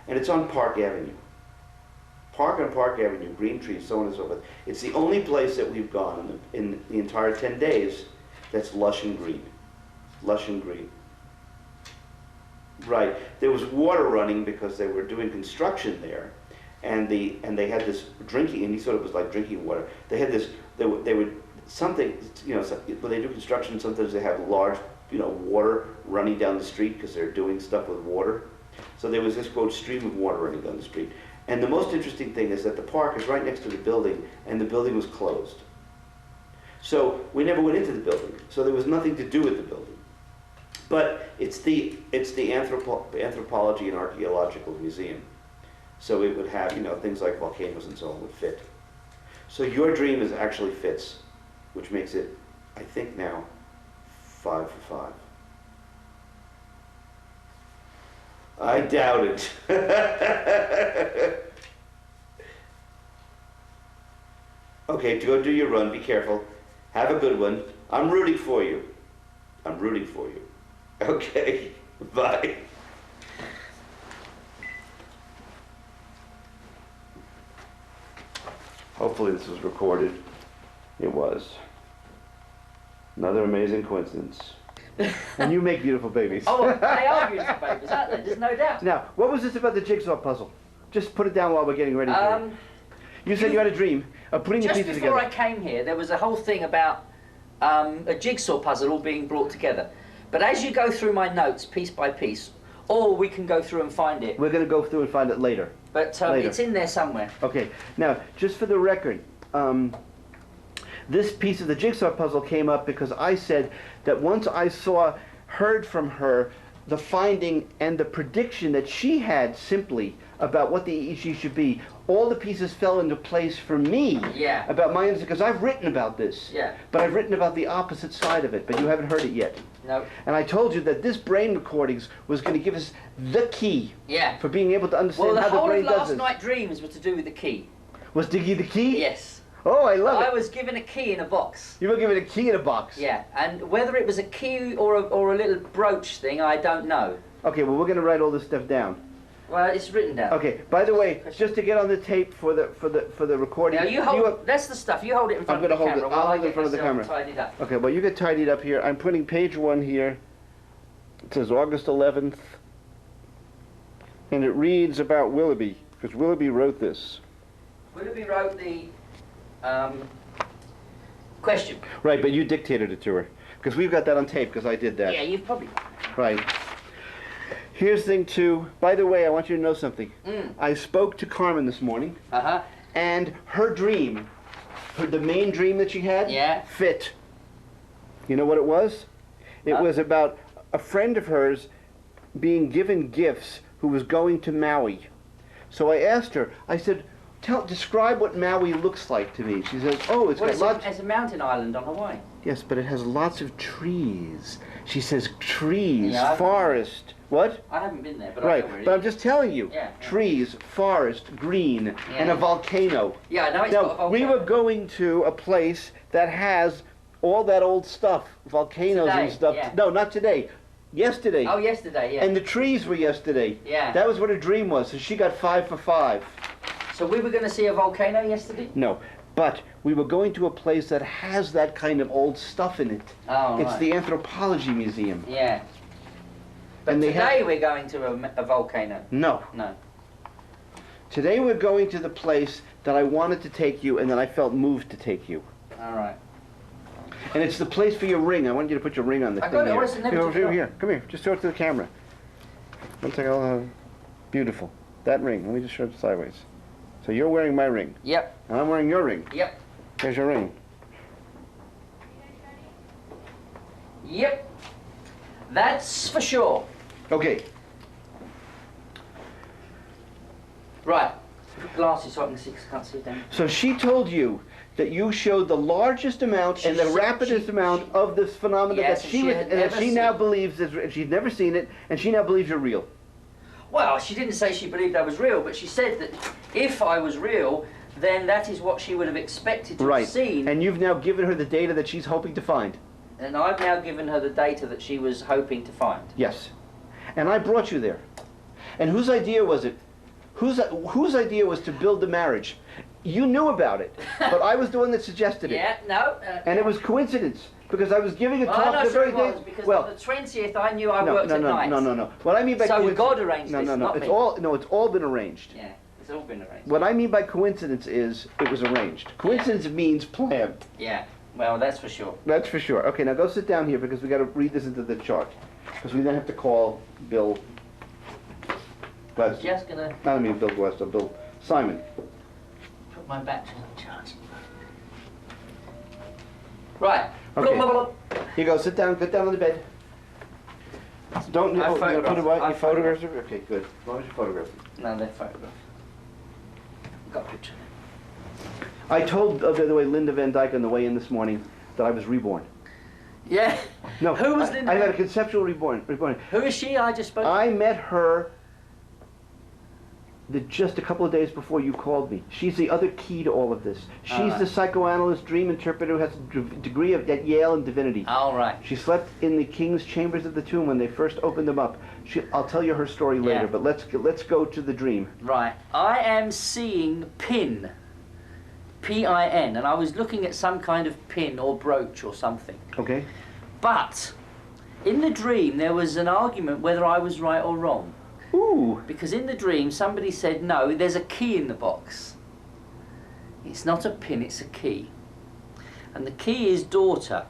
and it's on Park Avenue. Park on Park Avenue, green trees, so on and so forth. It's the only place that we've gone in the entire 10 days that's lush and green. Lush and green. Right. There was water running because they were doing construction there, and they had this drinking, and he thought it was like drinking water. They had this, they would something, you know, when they do construction, sometimes they have large, you know, water running down the street because they're doing stuff with water. So there was this, quote, stream of water running down the street. And the most interesting thing is that the park is right next to the building, and the building was closed. So we never went into the building, so there was nothing to do with the building. But it's the Anthropology and Archaeological Museum. So it would have, you know, things like volcanoes and so on would fit. So your dream is actually fits, which makes it, I think now, 5 for 5. I doubt it. Okay, go do your run, be careful. Have a good one. I'm rooting for you. I'm rooting for you. Okay, bye. Hopefully this was recorded. It was. Another amazing coincidence. And you make beautiful babies. Oh, they are beautiful babies, aren't they? There's no doubt. Now, what was this about the jigsaw puzzle? Just put it down while we're getting ready for it. You said you had a dream of putting the pieces together. Just before I came here, there was a whole thing about a jigsaw puzzle all being brought together. But as you go through my notes, piece by piece, or we can go through and find it. We're going to go through and find it later. But later. It's in there somewhere. Okay. Now, just for the record, this piece of the jigsaw puzzle came up because I said that once I heard from her the finding and the prediction that she had simply about what the EEG should be, all the pieces fell into place for me. Yeah. About my understanding, because I've written about this. Yeah. But I've written about the opposite side of it, but you haven't heard it yet. No. And I told you that this brain recordings was going to give us the key. Yeah. For being able to understand how the brain does it. Well, the whole of Last Night Dreams was to do with the key. Was to give the key? Yes. Oh, I love it. I was given a key in a box. You were given a key in a box? Yeah, and whether it was a key or a little brooch thing, I don't know. Okay, well, we're going to write all this stuff down. Well, it's written down. Okay. By the way, just to get on the tape for the recording. Now you hold. That's the stuff. You hold it in front of the camera. I'm going to hold it. I'll hold it in front of the camera. Tidied up. Okay. Well, you get tidied up here. I'm putting page 1 here. It says August 11th, and it reads about Willoughby because Willoughby wrote this. Willoughby wrote the question. Right, but you dictated it to her because we've got that on tape because I did that. Yeah, you've probably. Right. Here's thing 2. By the way, I want you to know something. I spoke to Carmen this morning. Uh-huh. And her dream, the main dream that she had, fit. You know what it was? It was about a friend of hers being given gifts who was going to Maui. So I asked her, I said, describe what Maui looks like to me. She says, oh, it's got lots. It's a mountain island on Hawaii. Yes, but it has lots of trees. She says trees, Yeah, forest. What? I haven't been there, but right. I know where it But is. I'm just telling you. Yeah. Trees, forest, green, and a volcano. Yeah, I know it's got a Now, volcano. we were going to a place that has all that old stuff, volcanoes Today, and stuff. yeah. No, not today. Yesterday. Oh, yesterday, yeah. And the trees were yesterday. Yeah. That was what her dream was. So she got 5 for 5. So we were going to see a volcano yesterday? No. But we were going to a place that has that kind of old stuff in it. Oh, It's right. the Anthropology Museum. Yeah. But And they today we're going to a volcano. No. No. Today we're going to the place that I wanted to take you and that I felt moved to take you. All right. And it's the place for your ring. I want you to put your ring on this I thing got it. here. What is it? Never Here, took it over off. here. Come here. Just show it to the camera. One second. Beautiful. That ring. Let me just show it sideways. So you're wearing my ring. Yep. And I'm wearing your ring. Yep. There's your ring. Yep. That's for sure. Okay. Right. Put glasses so I can see, 'cause I can't see down. So she told you that you showed the largest amount and the rapidest amount of this phenomenon Yes, that and she she was, had and that never she now seen. believes is, she's never seen it, and she now believes you're real. Well, she didn't say she believed I was real, but she said that if I was real, then that is what she would have expected to have seen. And you've now given her the data that she's hoping to find. And I've now given her the data that she was hoping to find. Yes. And I brought you there. And whose idea was it? Whose idea was to build the marriage? You knew about it, but I was the one that suggested it. Yeah, no. And it was coincidence, because I was giving a Well, talk I'm not the sure very it day. was, because Well, on the 20th I knew I no, worked no, at no, night. no, no, no. What I mean by So coincidence, God arranged no, this, no, no. not It's me. all it's all been arranged. Yeah. It's all been arranged. What I mean by coincidence is it was arranged. Coincidence means planned. Yeah, well, that's for sure. That's for sure. Okay, now go sit down here because we got to read this into the chart. Because we then have to call Bill Gladstone. Just gonna Not Bill Gladstone, Bill Simon. put my batteries on charge. Right. Okay. Blah, blah, blah. Here you go, sit down on the bed. Don't, I you gotta put photographed. it away. I You photographed it? Okay, good. As long as you photographed it. No, they're photographed. Got a picture. I told, by the way, Linda Van Dyke on the way in this morning that I was reborn. Yeah. No, Who was Linda? I had a conceptual reborn. Who is she? I just spoke. I met her just a couple of days before you called me. She's the other key to all of this. She's All right. the psychoanalyst, dream interpreter who has a degree at Yale in divinity. All right. She slept in the king's chambers of the tomb when they first opened them up. I'll tell you her story later, Yeah. but let's go to the dream. Right. I am seeing pin. P-I-N. And I was looking at some kind of pin or brooch or something. Okay? But in the dream there was an argument whether I was right or wrong. Ooh. Because in the dream somebody said, no, there's a key in the box. It's not a pin, it's a key. And the key is daughter.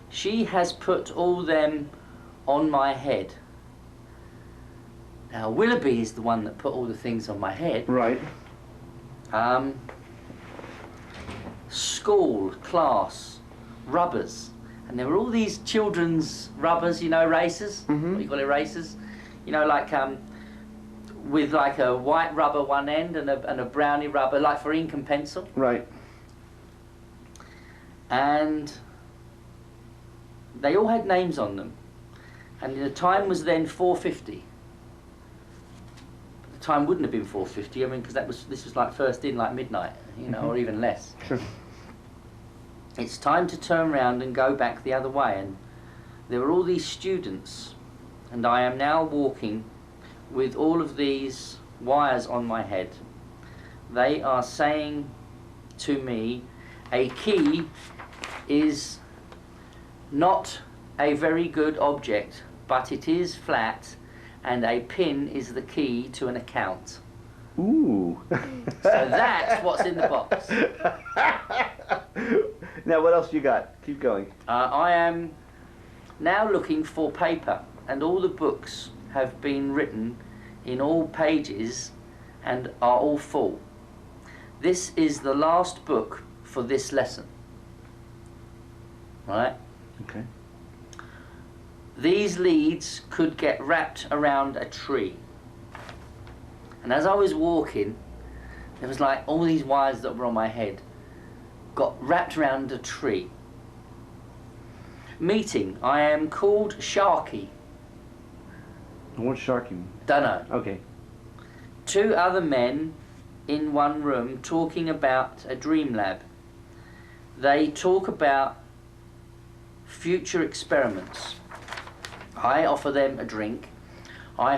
She has put all them on my head. Now Willoughby is the one that put all the things on my head. Right. School, class, rubbers. And there were all these children's rubbers, you know, erasers. Mhm. What do you call erasers? You know, like with like a white rubber one end and a brownie rubber, like for ink and pencil. Right. And they all had names on them. And the time was then 4:50. The time wouldn't have been 4:50. I mean, because this was like first in, like midnight, you know, or even less. Sure. It's time to turn round and go back the other way. And there were all these students, and I am now walking with all of these wires on my head. They are saying to me, a key is not a very good object, but it is flat, and a pin is the key to an account. Ooh. So that's what's in the box. Now, what else you got? Keep going. I am now looking for paper, and all the books have been written in all pages and are all full. This is the last book for this lesson. Right? Okay. These leads could get wrapped around a tree. And as I was walking, there was like all these wires that were on my head got wrapped around a tree. Meeting. I am called Sharky. What's Sharky mean? Dunno. Okay. 2 other men in one room talking about a dream lab. They talk about future experiments. I offer them a drink. I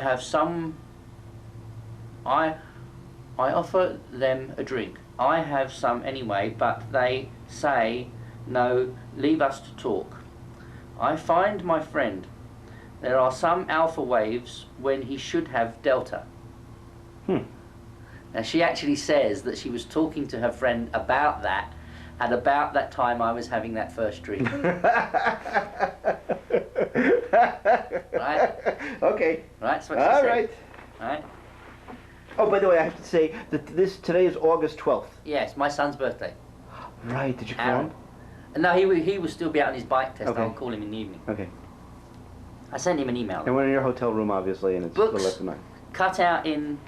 offer them a drink. I have some anyway, but they say, no, leave us to talk. I find my friend. There are some alpha waves when he should have delta. Now she actually says that she was talking to her friend about that at about that time I was having that first dream. Right? Okay. Right, that's what she All said. right. Right? Oh, by the way, I have to say that today is August 12th. Yes, my son's birthday. Right. Did you call Aaron. him? No, he will still be out on his bike test. Okay. I'll call him in the evening. Okay. I sent him an email. And we're in your hotel room, obviously, and it's Books. the left of mine. Cut out in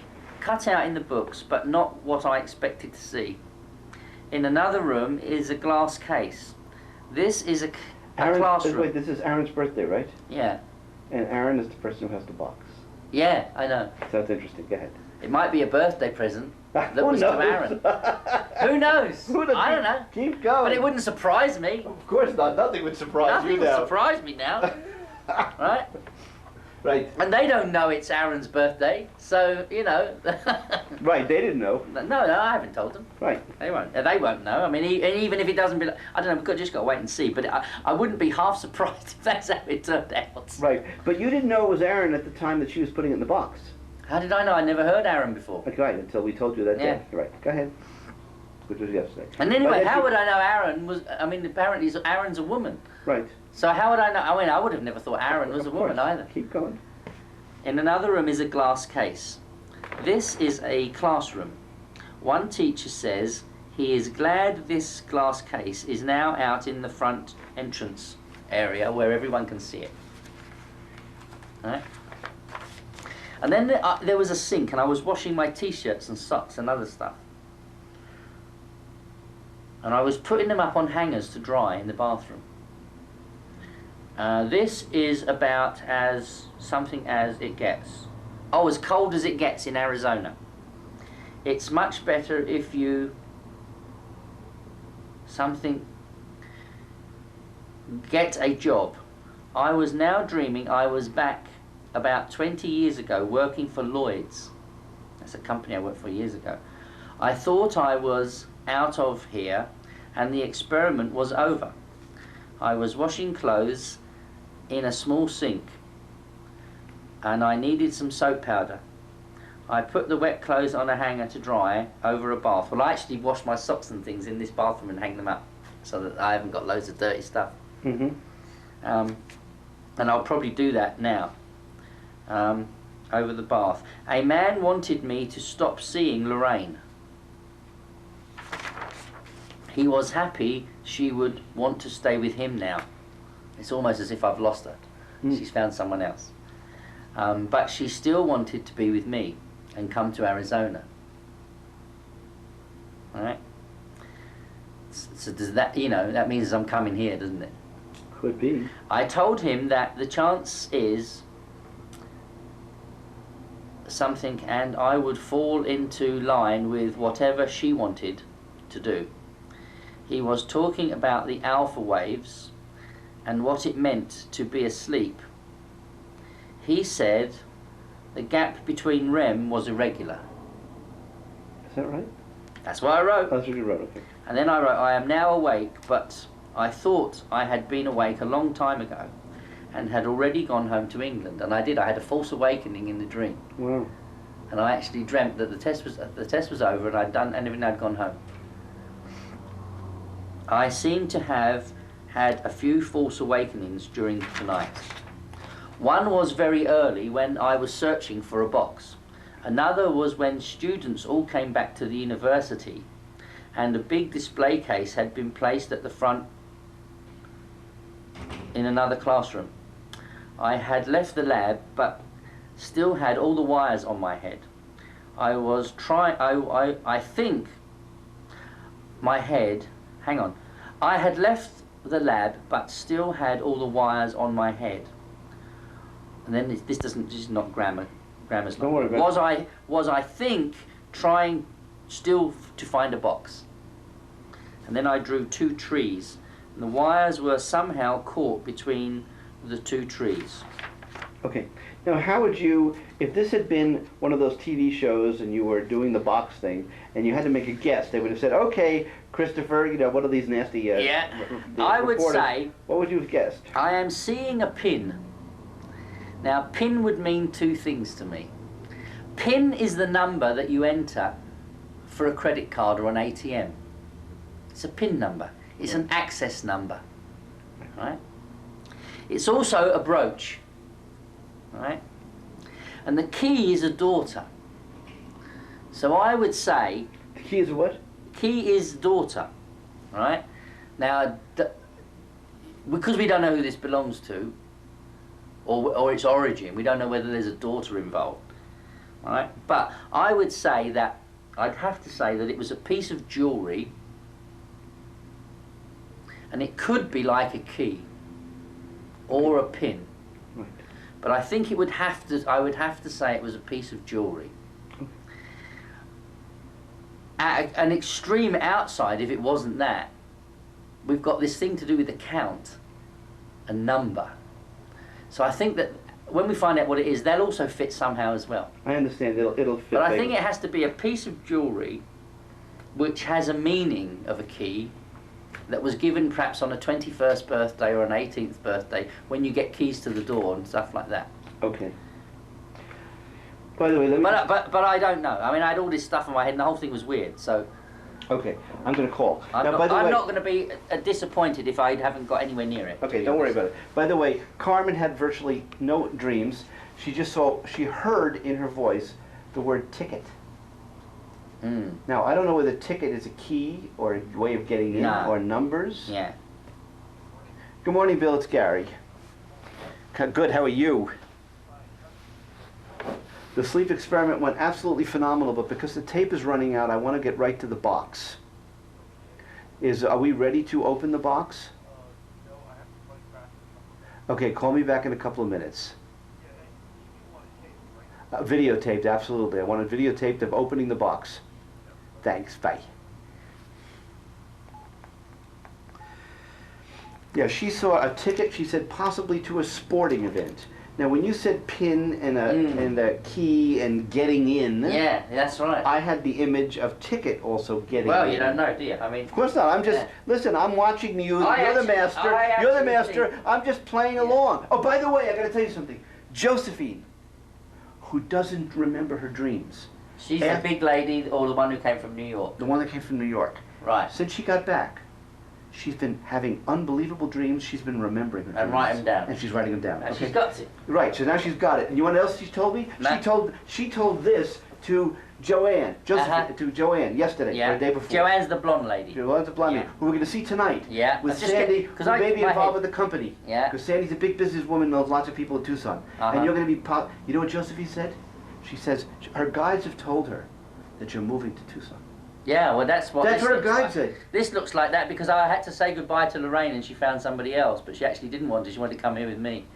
the books, but not what I expected to see. In another room is a glass case. This is a classroom. Wait, this is Aaron's birthday, right? Yeah. And Aaron is the person who has the box. Yeah, I know. So that's interesting. Go ahead. It might be a birthday present that Who was to knows? Aaron. Who knows? Who knows? I don't know. Keep going. But it wouldn't surprise me. Of course not. Nothing would surprise Nothing you will now. surprise me now. Right? Right. And they don't know it's Aaron's birthday, so, you know. Right, they didn't know. No, I haven't told them. Right. They won't know. I mean, and even if it doesn't be, I don't know, we've just got to wait and see. But I wouldn't be half surprised if that's how it turned out. Right. But you didn't know it was Aaron at the time that she was putting it in the box. How did I know? I never heard Aaron before. Right, until we told you that Yeah. day. Right, go ahead. Which was yesterday. And anyway, But how you- would I know Aaron was, I mean, apparently Aaron's a woman. Right. So how would I know? I mean, I would have never thought Aaron was a Of woman course. either. Keep going. In another room is a glass case. This is a classroom. One teacher says he is glad this glass case is now out in the front entrance area where everyone can see it. Right? And then there was a sink, and I was washing my t-shirts and socks and other stuff. And I was putting them up on hangers to dry in the bathroom. This is about as something as it gets. Oh, as cold as it gets in Arizona. It's much better if you get a job. I was now dreaming I was back about 20 years ago working for Lloyd's. That's a company I worked for years ago. I thought I was out of here and the experiment was over. I was washing clothes in a small sink and I needed some soap powder. I put the wet clothes on a hanger to dry over a bath. Well, I actually wash my socks and things in this bathroom and hang them up so that I haven't got loads of dirty stuff. Mm-hmm. And I'll probably do that now. Over the bath. A man wanted me to stop seeing Lorraine. He was happy she would want to stay with him now. It's almost as if I've lost her. She's found someone else. But she still wanted to be with me and come to Arizona. Alright? So does that, you know, that means I'm coming here, doesn't it? Could be. I told him that the chance is something and I would fall into line with whatever she wanted to do. He was talking about the alpha waves and what it meant to be asleep. He said the gap between REM was irregular. Is that right? That's what I wrote. That's what you wrote, okay. And then I wrote, I am now awake, but I thought I had been awake a long time ago and had already gone home to England. And I did. I had a false awakening in the dream. Wow. And I actually dreamt that the test was over and I'd done and I'd gone home. I seem to have had a few false awakenings during the night. One was very early when I was searching for a box. Another was when students all came back to the university and a big display case had been placed at the front in another classroom. I had left the lab but still had all the wires on my head. I think my head, hang on. I had left the lab but still had all the wires on my head. And then this is not grammar's Don't worry about it. Was I think trying still to find a box. And then I drew two trees and the wires were somehow caught between the two trees. Okay. Now, how would you, if this had been one of those TV shows and you were doing the box thing and you had to make a guess, they would have said, okay, Christopher, you know, what are these nasty Yeah. I would reporters. say, What would you have guessed? I am seeing a pin. Now, pin would mean two things to me. PIN is the number that you enter for a credit card or an ATM. It's a PIN number. It's an access number. Right? It's also a brooch. Right? And the key is a daughter. So I would say... The key is what? Key is daughter. Right? Now, because we don't know who this belongs to, or its origin, we don't know whether there's a daughter involved. Right? But I would say that, I'd have to say that it was a piece of jewellery, and it could be like a key, or a pin. Right. But I think it would have to, I would have to say it was a piece of jewellery. At an extreme outside, if it wasn't that, we've got this thing to do with the count, a number. So I think that when we find out what it is, they'll also fit somehow as well. I understand, it'll fit. But I think it has to be a piece of jewellery which has a meaning of a key that was given perhaps on a 21st birthday or an 18th birthday when you get keys to the door and stuff like that. Okay. By the way, let me. But I don't know. I mean, I had all this stuff in my head, and the whole thing was weird. So. Okay, I'm going to call. I'm now, not going to be disappointed if I haven't got anywhere near it. Okay, don't worry about it. By the way, Carmen had virtually no dreams. She heard in her voice the word ticket. Now, I don't know whether ticket is a key or a way of getting in or numbers. Yeah. Good morning, Bill. It's Gary. Good, how are you? The sleep experiment went absolutely phenomenal, but because the tape is running out, I want to get right to the box. Are we ready to open the box? Okay, call me back in a couple of minutes. Videotaped, absolutely. I want it videotaped of opening the box. Thanks, bye. Yeah, she saw a ticket, she said possibly to a sporting event. Now, when you said pin and a key and getting in, yeah, that's right. I had the image of ticket also getting in. Well, you don't know, do you? I mean, of course not. I'm just listen. I'm watching you. You're the master. You're the master. I'm just playing along. Oh, by the way, I got to tell you something. Josephine, who doesn't remember her dreams. She's the big lady, or the one who came from New York. The one that came from New York. Right. Since she got back, she's been having unbelievable dreams. She's been remembering her dreams. And writing them down. And she's writing them down. And she's got it. Right, so now she's got it. And you know what else she told me? She told this to Joanne, to Joanne yesterday, or the day before. Joanne's the blonde lady. Joanne's the blonde lady, who we're going to see tonight. Yeah. With Sandy, who may be involved with the company. Yeah. Because Sandy's a big businesswoman, knows lots of people in Tucson. And you're going to be, you know what Josephine said? She says, her guides have told her that you're moving to Tucson. Yeah, well, that's what her guide said. This looks like that because I had to say goodbye to Lorraine and she found somebody else, but she actually didn't want to. She wanted to come here with me.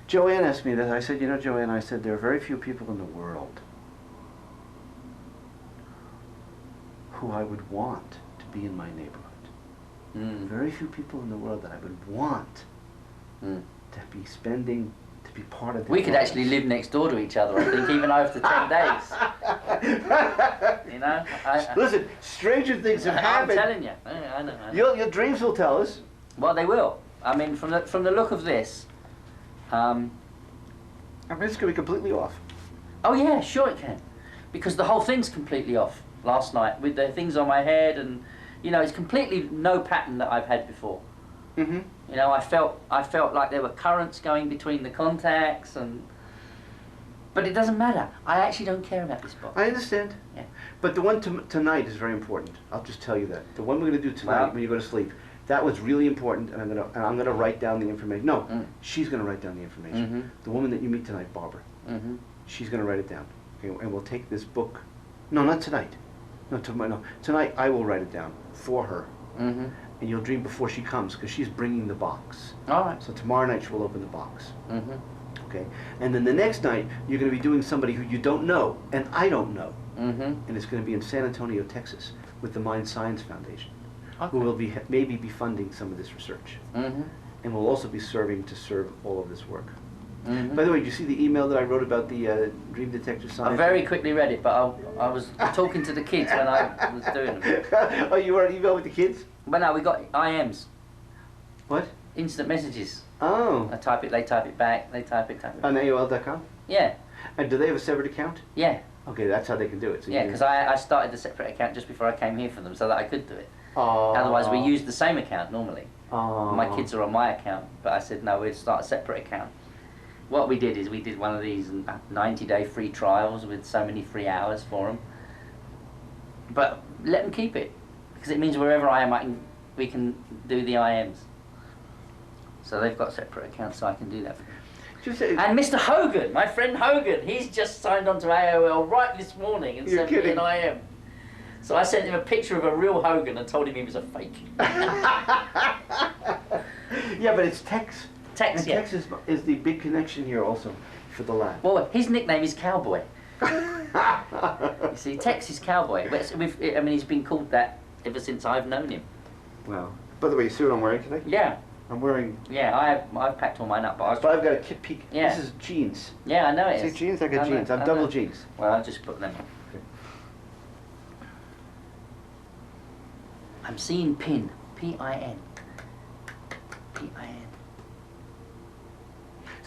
Joanne asked me that. I said, you know, Joanne, I said, there are very few people in the world who I would want to be in my neighborhood. Very few people in the world that I would want to be spending, to be part of their We could lives. actually live next door to each other, I think, even after 10 days. You know? Listen, stranger things have happened. I'm telling you. I know. Your dreams will tell us. Well, they will. I mean, from the look of this, I mean, it's going to be completely off. Oh yeah, sure it can. Because the whole thing's completely off last night, with the things on my head, and, you know, it's completely no pattern that I've had before. You know, I felt like there were currents going between the contacts, but it doesn't matter. I actually don't care about this box. I understand. Yeah. But the one tonight is very important. I'll just tell you that. The one we're going to do tonight when you go to sleep, that was really important, and I'm going to write down the information. No, she's going to write down the information. The woman that you meet tonight, Barbara, she's going to write it down. Okay, and we'll take this book. No, not tonight. No, tomorrow. No, tonight I will write it down for her. And you'll dream before she comes, because she's bringing the box. All right. So tomorrow night she will open the box. Okay. And then the next night you're going to be doing somebody who you don't know, and I don't know. And it's going to be in San Antonio, Texas, with the Mind Science Foundation, who will maybe be funding some of this research, and will also be serving to serve all of this work. By the way, did you see the email that I wrote about the dream detector science? I very quickly read it, but I was talking to the kids when I was doing them. Oh, you were on email with the kids? But no, we got IMs. What? Instant messages. Oh. I type it, they type it back, they type it. On AOL.com? Yeah. And do they have a separate account? Yeah. Okay, that's how they can do it. So yeah, because I started the separate account just before I came here for them, so that I could do it. Otherwise, we use the same account normally. My kids are on my account, but I said, no, we'll start a separate account. What we did is we did one of these 90-day free trials with so many free hours for them. But let them keep it, because it means wherever I am, we can do the IMs. So they've got separate accounts, so I can do that for them. And Mr. Hogan, my friend Hogan, he's just signed on to AOL right this morning and sent me an IM. So I sent him a picture of a real Hogan and told him he was a fake. Yeah, but it's Tex. Tex, and Tex is the big connection here also for the lab. Well, his nickname is Cowboy. You see, Tex is Cowboy. But I mean, he's been called that ever since I've known him. Wow. By the way, you see what I'm wearing today? Yeah. I'm wearing... Yeah, I've packed all mine up. But I've got a kit peek. Yeah. This is jeans. Yeah, I know it is. See, jeans? I got jeans. I'm double jeans. Well, I'll just put them on. Okay. I'm seeing PIN. P-I-N. P-I-N.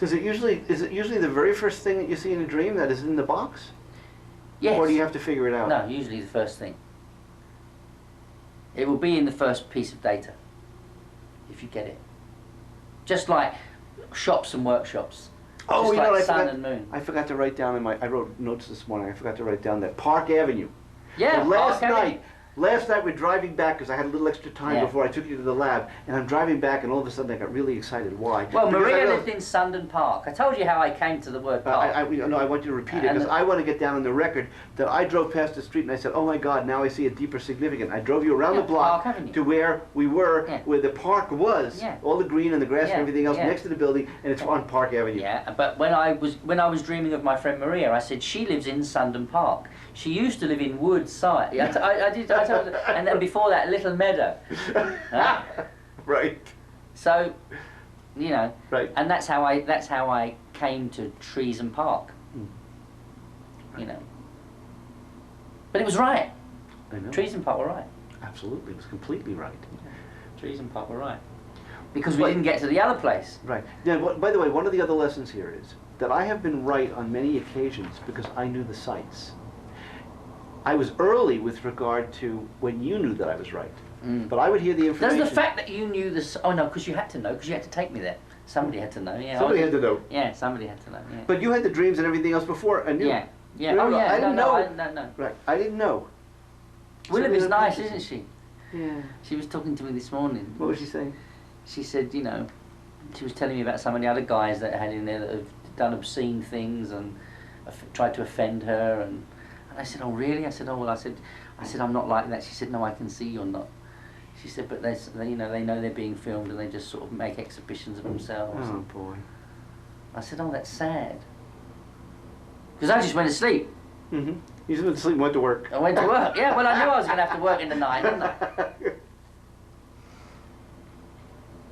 So is it usually the very first thing that you see in a dream that is in the box? Yes. Or do you have to figure it out? No, usually the first thing. It will be in the first piece of data, if you get it. Just like shops and workshops. Oh, just you know, like sun and moon. I forgot to write down I wrote notes this morning. I forgot to write down that Park Avenue. Yeah, Last night we're driving back because I had a little extra time before I took you to the lab, and I'm driving back, and all of a sudden I got really excited. Why? Well, Because Maria lived in Sundon Park. I told you how I came to the word park. I want you to repeat it because I want to get down on the record that I drove past the street and I said, "Oh my God, now I see a deeper significance." I drove you around the block to where we were, where the park was, all the green and the grass and everything else next to the building, and it's on Park Avenue. Yeah, but when I was dreaming of my friend Maria, I said she lives in Sundon Park. She used to live in Woodside. I told her, and then before that, Little Meadow. Right. So, you know, right. And that's how I came to Trees and Park. You know. But it was right. I know. Trees and Park were right. Absolutely, it was completely right. Trees and Park were right. Because we didn't get to the other place. Right. Now, by the way, one of the other lessons here is that I have been right on many occasions because I knew the sites. I was early with regard to when you knew that I was right. But I would hear the information. Does the fact that you knew this... Oh, no, because you had to know, because you had to take me there. Somebody had to know, yeah. Somebody had to know. Yeah, somebody had to know, yeah. But you had the dreams and everything else before, and you... Yeah, yeah. Remember, Oh, yeah, I didn't know. No. Right, I didn't know. Willem is nice, isn't she? Yeah. She was talking to me this morning. What was she saying? She said, you know, she was telling me about some of the other guys that had in there that have done obscene things and tried to offend her, and I said, oh really? I said, oh well, I said I'm not like that. She said, no, I can see you're not. She said, but they know they're being filmed and they just sort of make exhibitions of themselves. Oh boy. I said, oh, that's sad. Because I just went to sleep. Mm-hmm. You just went to sleep and went to work. I went to work. Yeah, well, I knew I was going to have to work in the night, didn't I?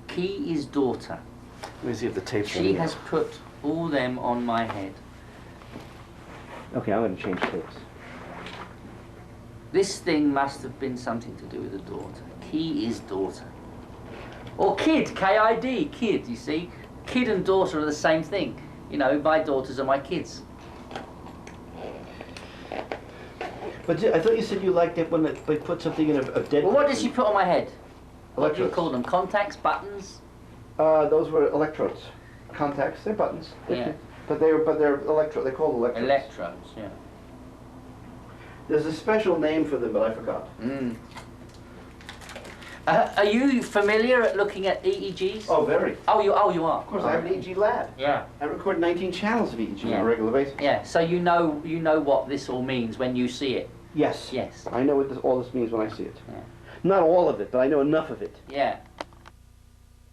Key is daughter. Let me see if the tape's She has put all them on my head. Okay, I'm going to change tapes. This thing must have been something to do with the daughter. Key is daughter. Or kid, K-I-D, kid, you see? Kid and daughter are the same thing. You know, my daughters are my kids. But I thought you said you liked it when they put something in a dead... Well, what did she put on my head? What do you Electrodes. call them? Contacts? Buttons? Those were electrodes. Contacts, they're buttons. Yeah. But they're electrodes. They're called electrodes. Electrodes, yeah. There's a special name for them, but I forgot. Are you familiar at looking at EEGs? Oh, very. Oh, you are. Of course, I have an EEG lab. Yeah. I record 19 channels of EEG on a regular basis. Yeah. So you know what this all means when you see it. Yes. Yes. I know what all this means when I see it. Yeah. Not all of it, but I know enough of it. Yeah.